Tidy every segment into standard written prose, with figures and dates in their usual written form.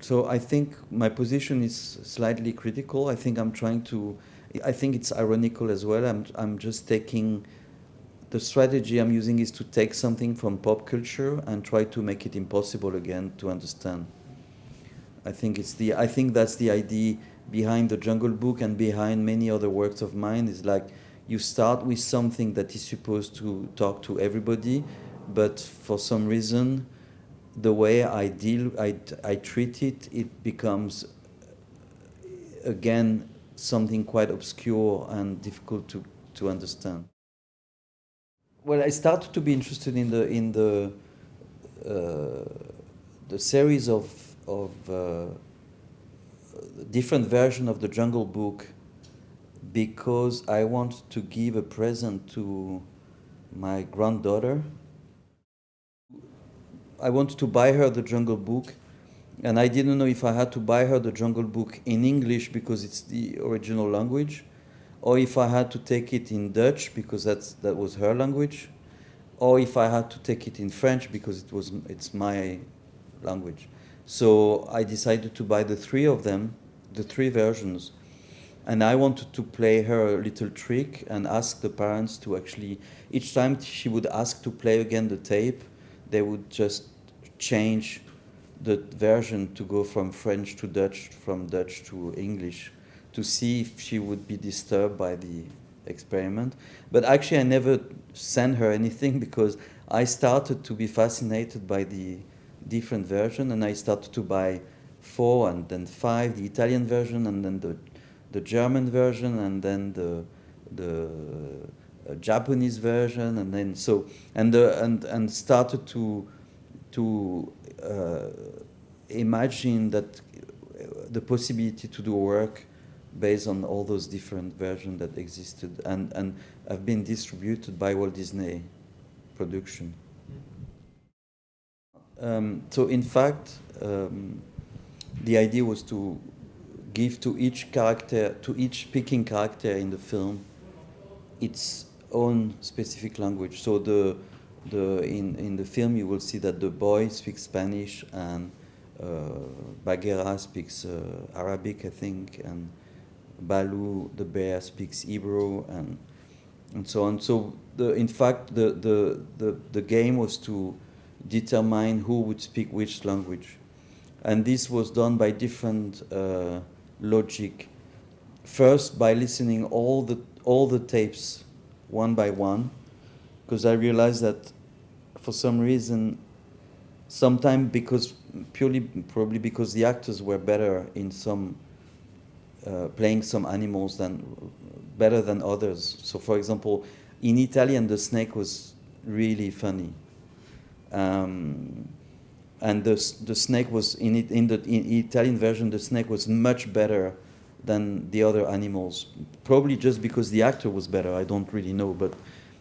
So I think my position is slightly critical. I think I think it's ironical as well. I'm just taking, the strategy I'm using is to take something from pop culture and try to make it impossible again to understand. I think that's the idea behind the Jungle Book and behind many other works of mine, is like you start with something that is supposed to talk to everybody, but for some reason the way I treat it, it becomes again something quite obscure and difficult to understand. Well, I started to be interested in the series of different version of the Jungle Book, because I want to give a present to my granddaughter. I wanted to buy her the Jungle Book, and I didn't know if I had to buy her the Jungle Book in English because it's the original language, or if I had to take it in Dutch because that was her language, or if I had to take it in French because it's my language. So I decided to buy the three of them, the three versions, and I wanted to play her a little trick and ask the parents to actually, each time she would ask to play again the tape, they would just change the version to go from French to Dutch, from Dutch to English, to see if she would be disturbed by the experiment. But actually I never sent her anything because I started to be fascinated by the different version, and I started to buy 4 and then 5, the Italian version, and then the German version, and then the Japanese version, and then so and started to imagine that the possibility to do work based on all those different versions that existed and have been distributed by Walt Disney production. So in fact, the idea was to give to each character, to each speaking character in the film, its own specific language. So in the film you will see that the boy speaks Spanish, and Bagheera speaks Arabic, I think, and Baloo the bear speaks Hebrew, and so on. So in fact the game was to determine who would speak which language, and this was done by different logic. First, by listening all the tapes one by one, because I realized that for some reason, sometimes probably because the actors were better in some playing some animals better than others. So, for example, in Italian, the snake was really funny. And the snake was in Italian version, the snake was much better than the other animals, probably just because the actor was better. I don't really know, but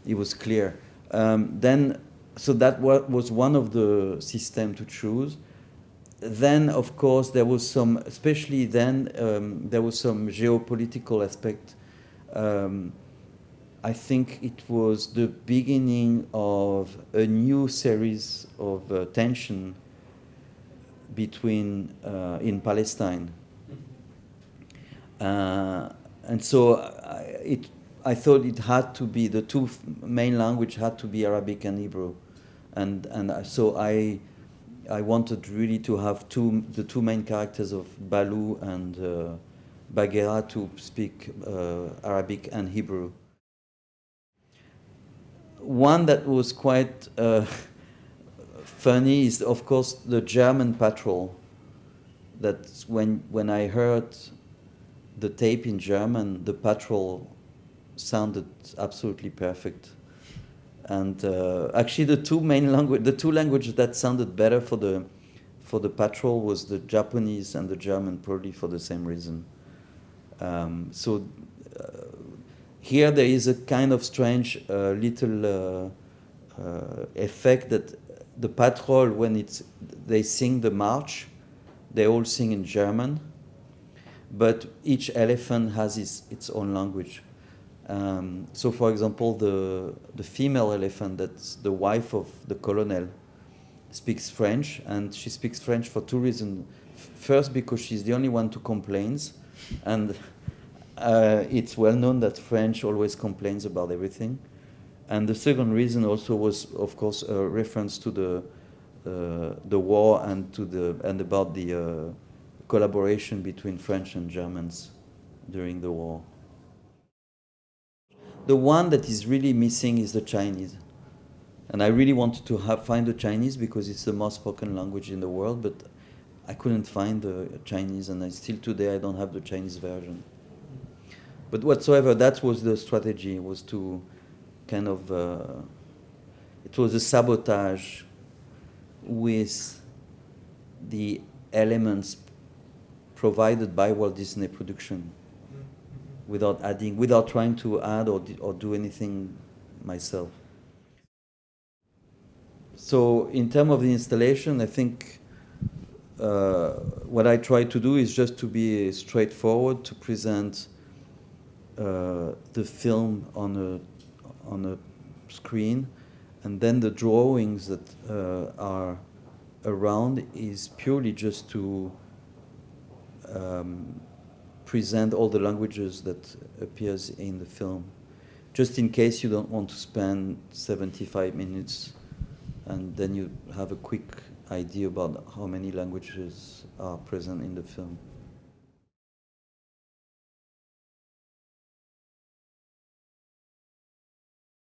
it was clear. So that was one of the system to choose. Then, of course, there was some, especially then, there was some geopolitical aspect. I think it was the beginning of a new series of tension between in Palestine, and so I thought it had to be, the two main language had to be Arabic and Hebrew, and so I wanted really to have the two main characters of Baloo and Bagheera to speak Arabic and Hebrew. One that was quite funny is, of course, the German patrol. That when I heard the tape in German, the patrol sounded absolutely perfect. And actually, the two languages that sounded better for the patrol was the Japanese and the German, probably for the same reason. Here there is a kind of strange little effect that the patrol, when they sing the march, they all sing in German, but each elephant has its own language. So, for example, the female elephant, that's the wife of the colonel, speaks French, and she speaks French for two reasons. First, because she's the only one who complains, and it's well known that French always complains about everything. And the second reason also was, of course, a reference to the war and about the collaboration between French and Germans during the war. The one that is really missing is the Chinese. And I really wanted to find the Chinese because it's the most spoken language in the world, but I couldn't find the Chinese, and still today I don't have the Chinese version. But whatsoever, that was the strategy, was to kind of, it was a sabotage with the elements provided by Walt Disney production, without trying to add or do anything myself. So in terms of the installation, I think what I try to do is just to be straightforward, to present the film on a screen, and then the drawings that are around is purely just to present all the languages that appears in the film, just in case you don't want to spend 75 minutes and then you have a quick idea about how many languages are present in the film.